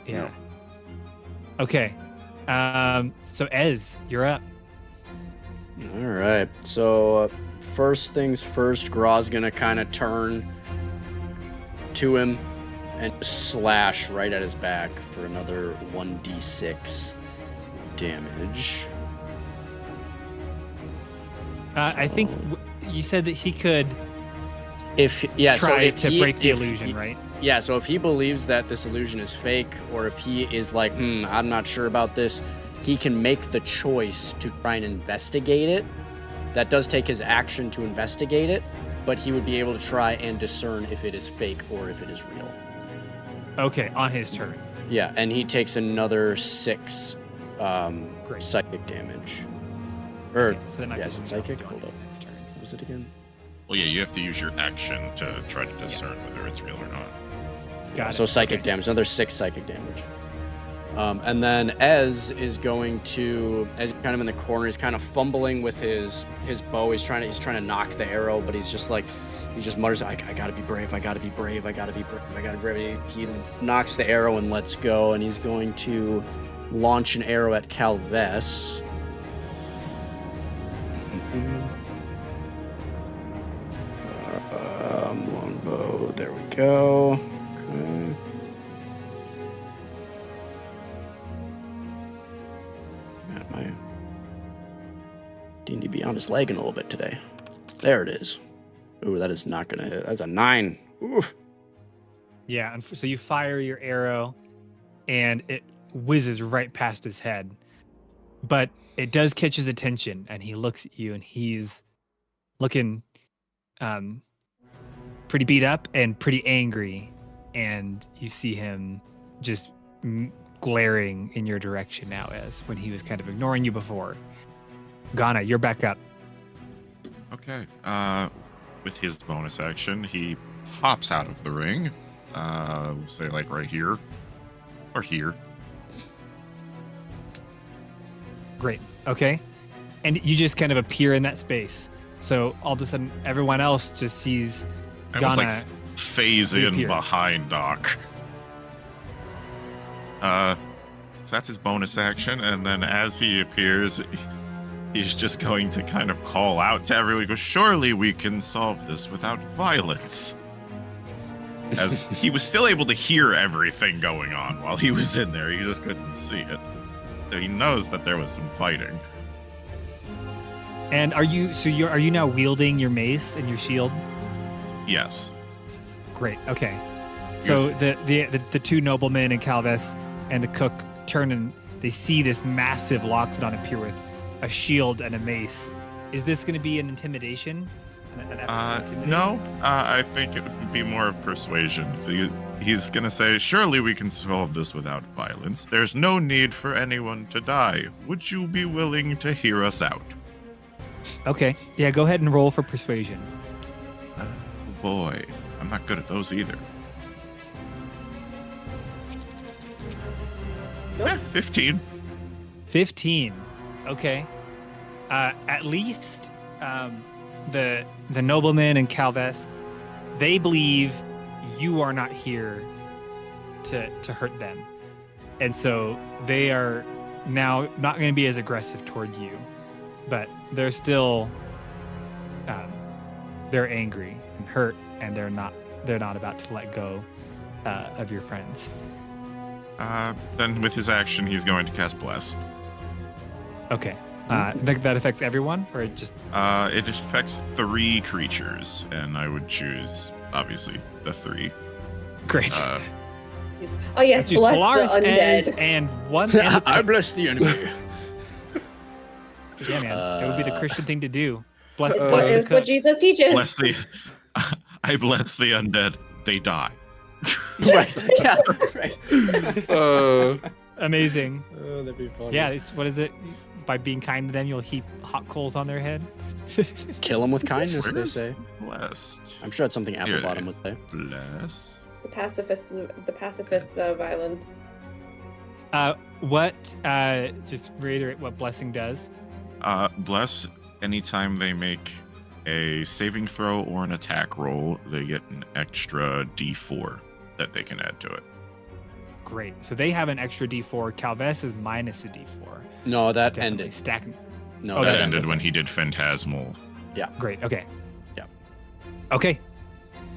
Yeah. Okay. So Ez, you're up. All right. So first things first, Graw's gonna kind of turn to him and slash right at his back for another 1d6 damage. I think you said that he could try to break the illusion, right? Yeah, so if he believes that this illusion is fake, or if he is like, I'm not sure about this, he can make the choice to try and investigate it. That does take his action to investigate it, but he would be able to try and discern if it is fake or if it is real. Okay, on his turn. Yeah, and he takes another 6 Great. psychic damage. Or, Okay, so then I is can it move on psychic? to Hold his up. next turn. What was it again? Well, yeah, you have to use your action to try to discern whether it's real or not. Got So it. psychic Okay. damage, another 6 psychic damage. And then Ez is going to, as he's kind of in the corner, he's kind of fumbling with his bow. He's trying to knock the arrow, but he's just mutters, I gotta be brave, I gotta be brave, I gotta be brave, I gotta be brave. He knocks the arrow and lets go, and he's going to launch an arrow at Calves. go. Okay. Man, my D&D Beyond is lagging a little bit today. There it is. Ooh, that is not gonna hit. That's a 9. Oof. Yeah, and so you fire your arrow, and it whizzes right past his head. But it does catch his attention, and he looks at you, and he's looking pretty beat up and pretty angry. And you see him just glaring in your direction now, as when he was kind of ignoring you before. Ghana, you're back up. Okay. With his bonus action, he pops out of the ring. We'll say like right here or here. Great. Okay. And you just kind of appear in that space. So all of a sudden, everyone else just sees I almost Ghana. like phase in reappear. behind Doc. So that's his bonus action, and then as he appears, he's just going to kind of call out to everyone. He goes, "Surely we can solve this without violence." As he was still able to hear everything going on while he was in there, he just couldn't see it. So he knows that there was some fighting. And are you now wielding your mace and your shield? Yes. Great. Okay. So the two noblemen and Calves and the cook turn and they see this massive Loxodon appear with a shield and a mace. Is this going to be an intimidation? An effort to intimidate? No. I think it would be more of persuasion. So he's going to say, "Surely we can solve this without violence. There's no need for anyone to die. Would you be willing to hear us out?" Okay. Yeah, go ahead and roll for persuasion. Boy, I'm not good at those either. Nope. 15. 15. Okay. At least the nobleman and Calves, they believe you are not here to hurt them. And so they are now not going to be as aggressive toward you. But they're still they're angry and hurt, and they're not about to let go of your friends. Then with his action, he's going to cast Bless. Okay. That affects everyone, or it just It affects 3 creatures, and I would choose, obviously, the 3. great. Oh yes, Choose bless Polaris, the Ez, undead. and one. And I bless the enemy. yeah, man, it would be the Christian thing to do. Bless, It's bless the it's what cook. Jesus teaches. I bless the undead. They die. Right. Yeah. Right. Amazing. Oh, that'd be funny. Yeah, what is it? By being kind to them, you'll heap hot coals on their head. Kill them with kindness, Where they is say. Blessed. I'm sure it's something Here it Applebottom is. would say. Bless. The pacifists violence. What? Just reiterate what blessing does. Bless, anytime they make a saving throw or an attack roll, they get an extra d4 that they can add to it. Great. So they have an extra D4. Calves is minus a D4. No, that Definitely ended. stacking. No, Oh, That that ended when he did Phantasmal. Great. Okay. Yeah. Okay.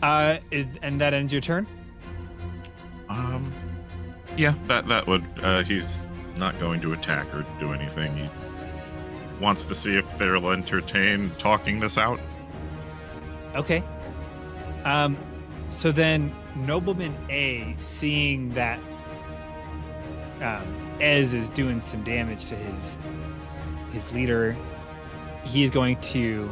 And that ends your turn. Yeah, that would. He's not going to attack or do anything. He wants to see if they'll entertain talking this out. Okay. So then Nobleman A, seeing that Ez is doing some damage to his leader, he is going to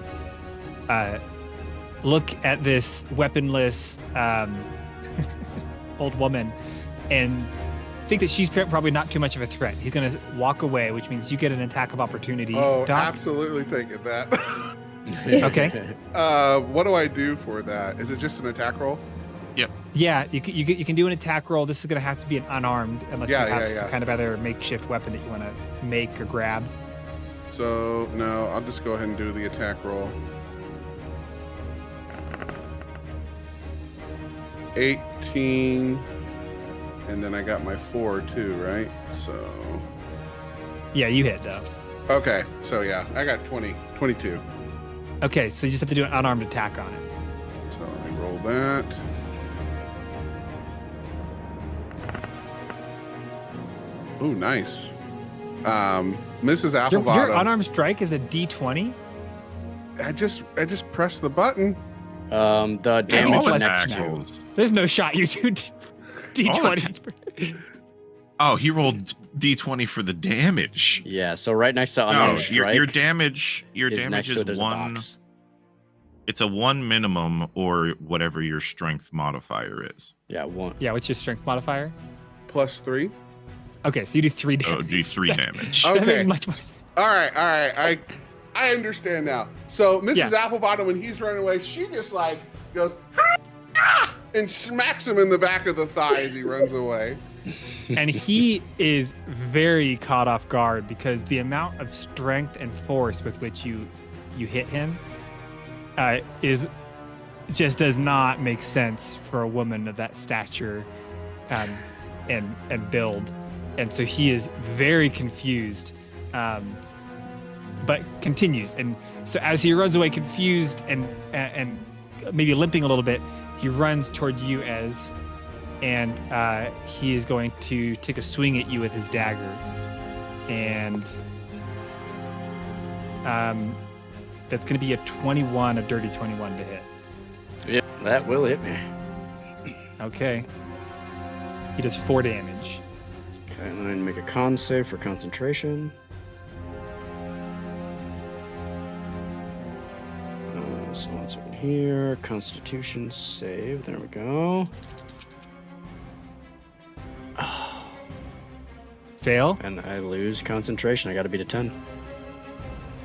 look at this weaponless old woman and think that she's probably not too much of a threat. He's going to walk away, which means you get an attack of opportunity. Oh, Doc? absolutely taking that. Okay. What do I do for that? Is it just an attack roll? Yeah, you can do an attack roll. This is going to have to be an unarmed, unless Yeah, you have yeah. some kind of other makeshift weapon that you want to make or grab. So, no, I'll just go ahead and do the attack roll. 18. And then I got my 4 too, right? So, Yeah, you hit though. okay. So, yeah, I got 22. Okay, so you just have to do an unarmed attack on it. So let me roll that. Ooh, nice. Mrs. Your Applebottom. unarmed strike is a D20. I just pressed the button. The And damage all next attack to. rolls. There's no shot you do D20. Oh, he rolled D20 for the damage. Yeah, so right next to No, unarmed strike your damage is is next to it. There's a one. box. It's a 1 minimum or whatever your strength modifier is. Yeah, one. Yeah, what's your strength modifier? +3. Okay, so you do 3 So damage. do 3 damage. Oh. That Okay. makes much more sense. All right. I understand now. So Mrs. Yeah. Applebottom, when he's running away, she just like goes "Ah!" and smacks him in the back of the thigh as he runs away. And he is very caught off guard because the amount of strength and force with which you hit him is just does not make sense for a woman of that stature and build, and so he is very confused, but continues. And so as he runs away confused and maybe limping a little bit, he runs toward you and he is going to take a swing at you with his dagger, and that's going to be a 21, a dirty 21 to hit. Yep, that will hit me. Okay. He does 4 damage. Okay, and then make a con save for concentration. So one second here. Constitution save. There we go. Fail. And I lose concentration. I got to beat a 10.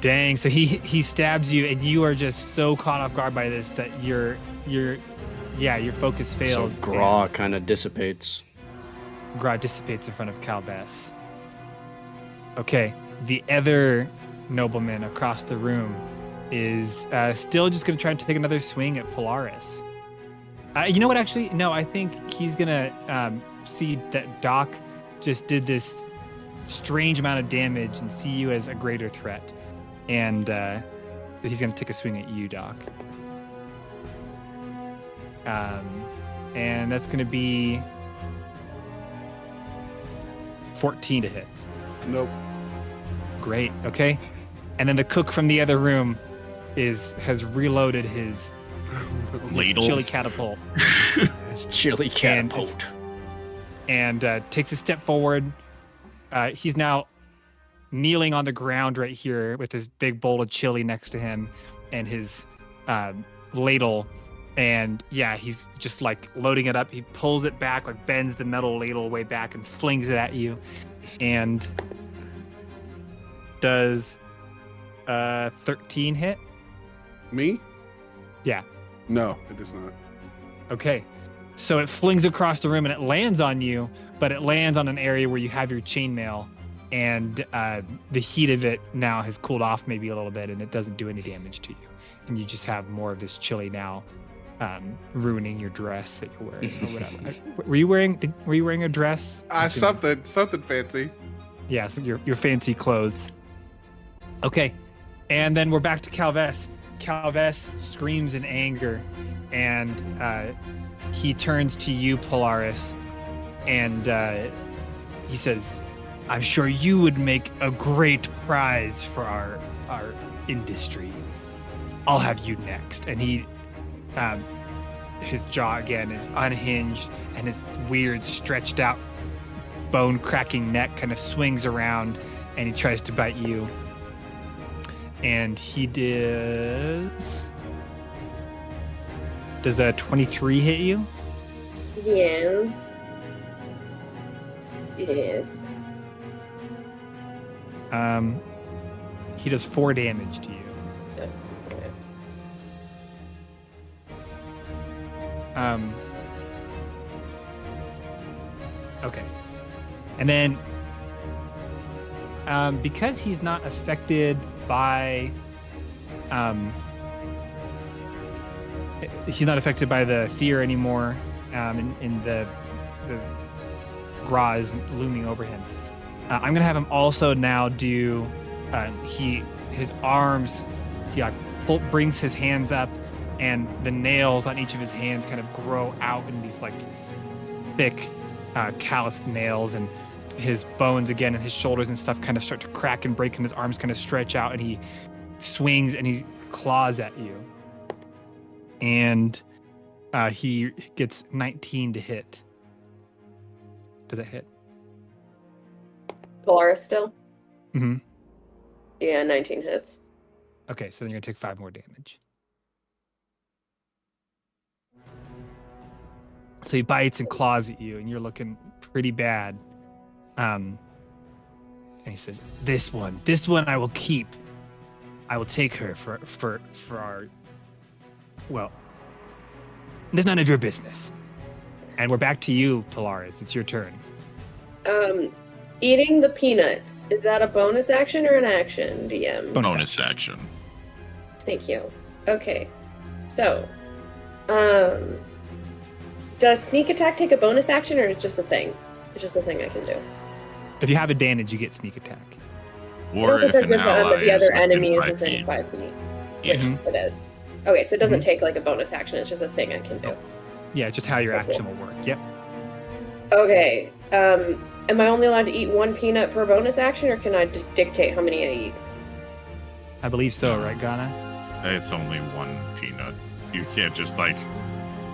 Dang. So he stabs you, and you are just so caught off guard by this that your focus fails. So Graw kind of dissipates. Gra dissipates in front of Calves. Okay, the other nobleman across the room is still just going to try and take another swing at Polaris. You know what, actually? No, I think he's going to see that Doc just did this strange amount of damage and see you as a greater threat. And he's going to take a swing at you, Doc. And that's going to be 14 to hit. Nope. Great. Okay. And then the cook from the other room has reloaded his Ladle. chili catapult It's chili catapult. and takes a step forward. He's now kneeling on the ground right here with his big bowl of chili next to him and his ladle. And yeah, he's just like loading it up. He pulls it back, like bends the metal ladle way back and flings it at you. And does 13 hit? Me? Yeah. No, it does not. Okay. So it flings across the room and it lands on you, but it lands on an area where you have your chainmail, and the heat of it now has cooled off maybe a little bit, and it doesn't do any damage to you. And you just have more of this chili now, ruining your dress that you're wearing or whatever. Were you wearing a dress? Something fancy. Yeah, so your fancy clothes. Okay. And then we're back to Calves. Calves screams in anger, and he turns to you, Polaris, and he says, "I'm sure you would make a great prize for our industry. I'll have you next." And he, his jaw again is unhinged, and his weird, stretched out, bone-cracking neck kind of swings around, and he tries to bite you. And he does a 23 hit you? Yes. Yes. He does 4 damage to you. Okay. And then because he's not affected by the fear anymore, in the Gra is looming over him. I'm gonna have him also now do his arms, he brings his hands up, and the nails on each of his hands kind of grow out in these like thick calloused nails, and his bones again, and his shoulders and stuff kind of start to crack and break, and his arms kind of stretch out, and he swings and he claws at you. And he gets 19 to hit. Does it hit? Polaris still? Mm-hmm. Yeah, 19 hits. Okay, so then you're gonna take 5 more damage. So he bites and claws at you, and you're looking pretty bad. And he says, "This one I will keep. I will take her for our. Well, it's none of your business." And we're back to you, Polaris. It's your turn. Eating the peanuts, is that a bonus action or an action, DM? Bonus action. Thank you. Okay. So, does sneak attack take a bonus action, or it's just a thing? It's just a thing I can do. If you have advantage, you get sneak attack. It Or also if says an if ally the other is within enemy is 5 within feet. 5 feet. Yeah. Which it is. Okay, so it doesn't take like a bonus action, it's just a thing I can do. Yeah, just how your Okay. action will work. Yep. Okay. Am I only allowed to eat 1 peanut per bonus action, or can I dictate how many I eat? I believe so, right, Ghana? It's only 1 peanut. You can't just like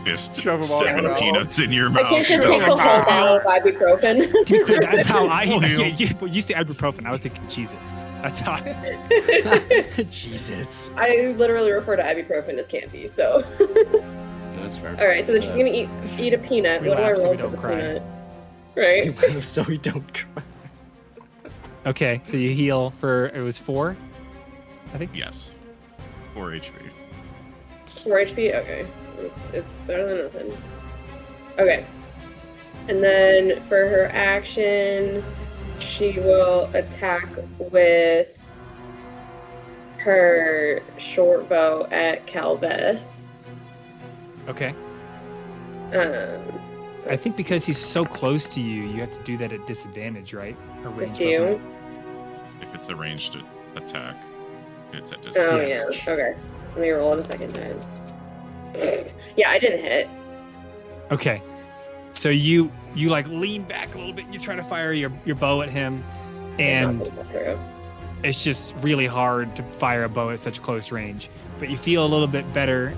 fist Shove 'em all 7 in your peanuts in your I mouth. can't just Go, take the whole "Ah." bottle of ibuprofen. That's how I. Well, You say ibuprofen. I was thinking Cheez-Its. That's how. Jesus. I literally refer to ibuprofen as candy, so. That's fair. All right, so then she's gonna eat a peanut. We What do I laugh so roll we for don't the cry. peanut? Right. So we don't cry. Okay, so you heal for it was 4, I think. Yes. 4 HP. 4 HP? Okay. It's better than nothing. Okay. And then for her action, she will attack with her short bow at Calves. Okay. I think that's because he's so close to you, you have to do that at disadvantage, right? Or with ranged you. weapon. If it's a ranged attack, it's at Oh disadvantage. yeah. Okay. Let me roll it a second time. Yeah, I didn't hit. Okay. So you like lean back a little bit and you try to fire your bow at him, and Not gonna go through. it's just really hard to fire a bow at such close range. But you feel a little bit better.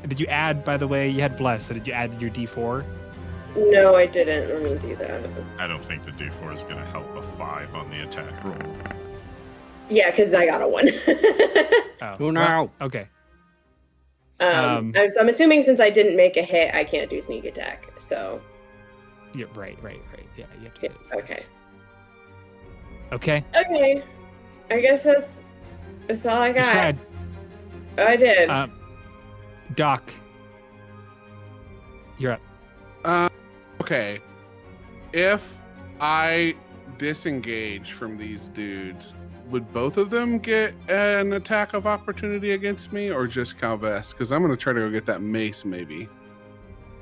Did you add, by the way, you had bless, so did you add your D4? No, I didn't. Let me do that. I don't think the D4 is going to help a 5 on the attack roll. Yeah, because I got a 1. Oh, no. Okay. So I'm assuming since I didn't make a hit, I can't do sneak attack. So Yeah, right. Yeah, you have to hit it first. okay. Okay. Okay. I guess that's all I You got. tried. I did. Doc, you're up. Okay. If I disengage from these dudes, would both of them get an attack of opportunity against me, or just Calves? Because I'm going to try to go get that mace, maybe.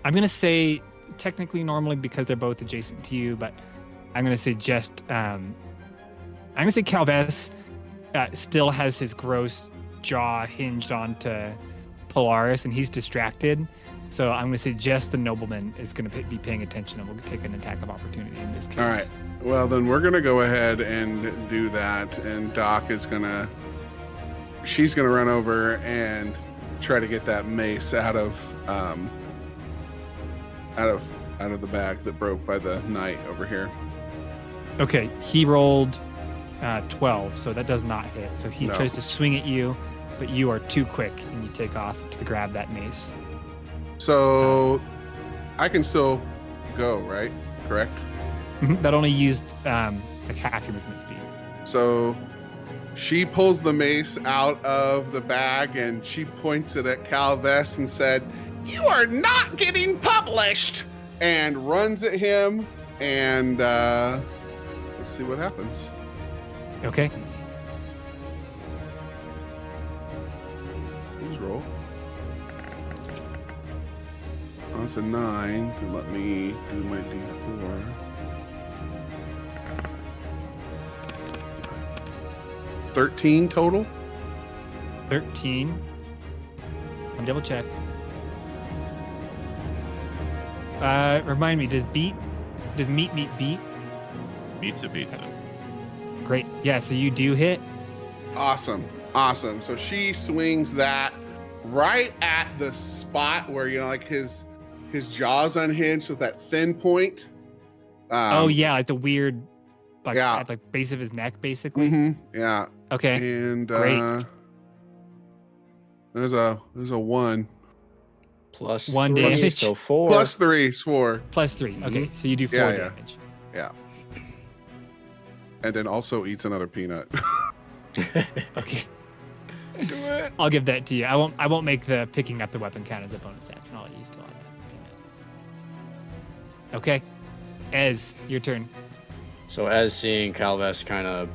I'm gonna say technically normally because they're both adjacent to you, but I'm gonna say just I'm gonna say Calves still has his gross jaw hinged onto Polaris and he's distracted. So I'm gonna say just the nobleman is gonna be paying attention and will take an attack of opportunity in this case. All right. Well, then we're going to go ahead and do that. And Doc is going to... She's going to run over and try to get that mace out of the bag that broke by the knight over here. Okay, he rolled 12, so that does not hit. So he No. tries to swing at you, but you are too quick and you take off to grab that mace. So I can still go, right? Correct? That only used like half your movement speed. So she pulls the mace out of the bag and she points it at Calves and said, "You are not getting published!" And runs at him. And let's see what happens. Okay. Please roll. Oh, it's a 9. Then let me do my D4. 13 total. 13. I'll double check. Remind me, does meat beat? Pizza. Great. Yeah, so you do hit. Awesome. So she swings that right at the spot where, like his jaw's unhinged with that thin point. Oh yeah, like the weird, like yeah. at the base of his neck, basically. Yeah. Okay. And great. There's a 1. Plus One 3, damage. so 4. Plus 3 is 4. Plus 3. Okay, so you do 4 damage. Yeah. And then also eats another peanut. Okay. Do it. I'll give that to you. I won't make the picking up the weapon count as a bonus action. I'll let you still have that peanut. Okay. Ez, your turn. So as seeing Calves kind of,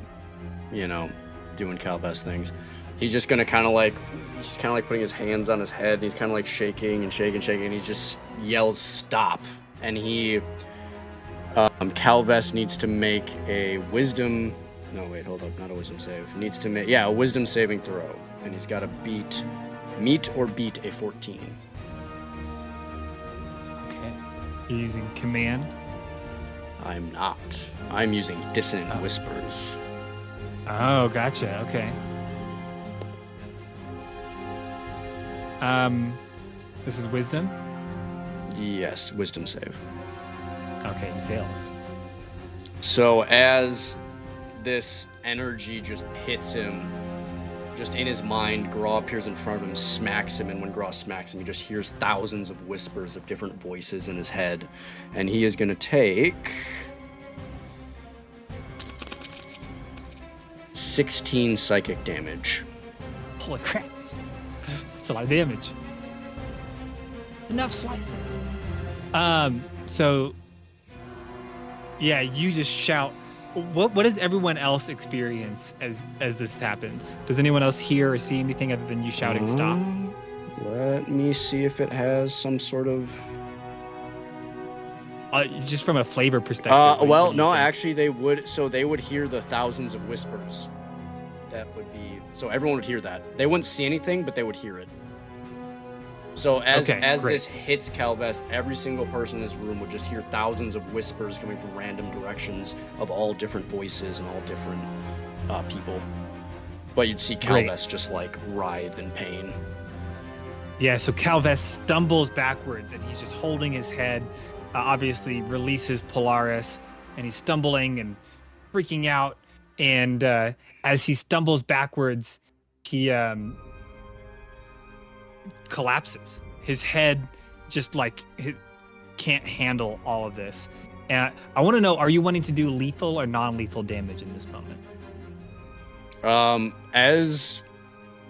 doing Calves things, he's just gonna he's kind of like putting his hands on his head. And he's kind of like shaking and shaking, and he just yells "stop!" And he, Calves needs to make a wisdom. No, wait, hold up, not a wisdom save. He needs to make a wisdom saving throw, and he's got to meet or beat a 14. Okay. You're using command. I'm not. I'm using dissonant whispers. Oh, gotcha. Okay. This is wisdom? Yes, wisdom save. Okay, he fails. So as this energy just hits him, just in his mind, Graw appears in front of him, smacks him, and when Graw smacks him, he just hears thousands of whispers of different voices in his head. And he is going to take 16 psychic damage. Holy crap. That's a lot of damage. Enough slices. So yeah, you just shout. What does everyone else experience as this happens? Does anyone else hear or see anything other than you shouting stop? Let me see if it has some sort of just from a flavor perspective. well, no, actually they would hear the thousands of whispers. That would be, so everyone would hear that. They wouldn't see anything, but they would hear it. So as this hits Calves, every single person in this room would just hear thousands of whispers coming from random directions of all different voices and all different people. But you'd see Calves just like writhe in pain. Yeah, so Calves stumbles backwards and he's just holding his head, obviously releases Polaris, and he's stumbling and freaking out. And as he stumbles backwards, he collapses. His head just can't handle all of this. And I want to know, are you wanting to do lethal or non-lethal damage in this moment? As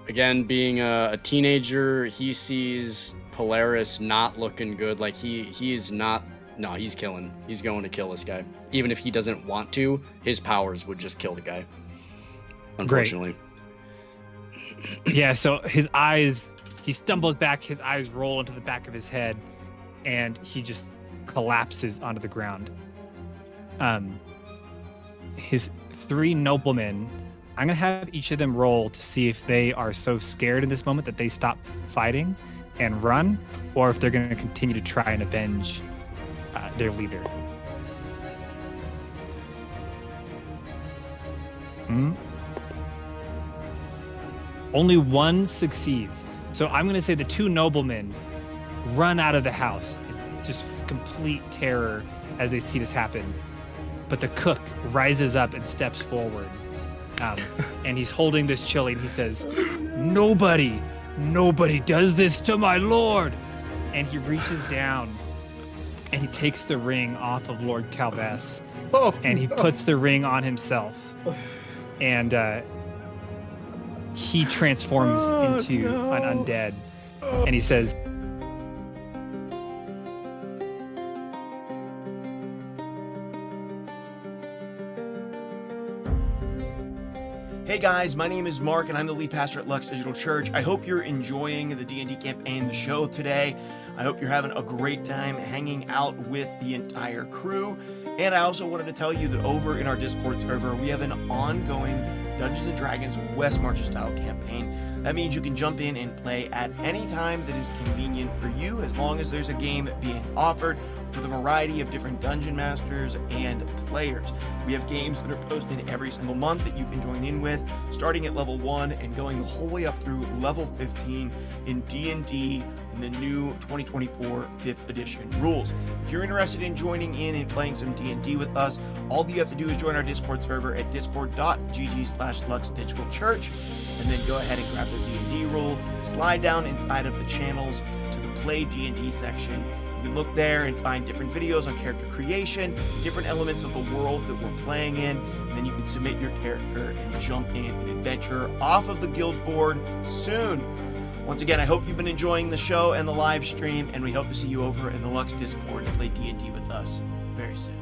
again being a teenager, he sees Polaris not looking good. Like he is not. No, he's killing. He's going to kill this guy. Even if he doesn't want to, his powers would just kill the guy. Unfortunately. Yeah, so his eyes, he stumbles back, his eyes roll into the back of his head, and he just collapses onto the ground. His 3 noblemen, I'm going to have each of them roll to see if they are so scared in this moment that they stop fighting and run, or if they're going to continue to try and avenge their leader. Only 1 succeeds. So I'm going to say the 2 noblemen run out of the house in just complete terror as they see this happen. But the cook rises up and steps forward. And he's holding this chili and he says, nobody does this to my lord. And he reaches down and he takes the ring off of Lord Calves, and he puts the ring on himself, and he transforms into an undead, and he says, Hey guys, my name is Mark and I'm the lead pastor at Lux Digital Church. I hope you're enjoying the D&D campaign, the show today. I hope you're having a great time hanging out with the entire crew. And I also wanted to tell you that over in our Discord server, we have an ongoing Dungeons & Dragons West Marches style campaign That means you can jump in and play at any time that is convenient for you, as long as there's a game being offered with a variety of different dungeon masters and players. We have games that are posted every single month that you can join in with, starting at level 1 and going the whole way up through level 15 in D&D in the new 2024 5th edition rules. If you're interested in joining in and playing some D&D with us, all you have to do is join our Discord server at discord.gg/luxdigitalchurch, and then go ahead and grab the D&D rule, slide down inside of the channels to the Play D&D section. You can look there and find different videos on character creation, different elements of the world that we're playing in, and then you can submit your character and jump in an adventure off of the guild board soon. Once again, I hope you've been enjoying the show and the live stream, and we hope to see you over in the Lux Discord to play D&D with us very soon.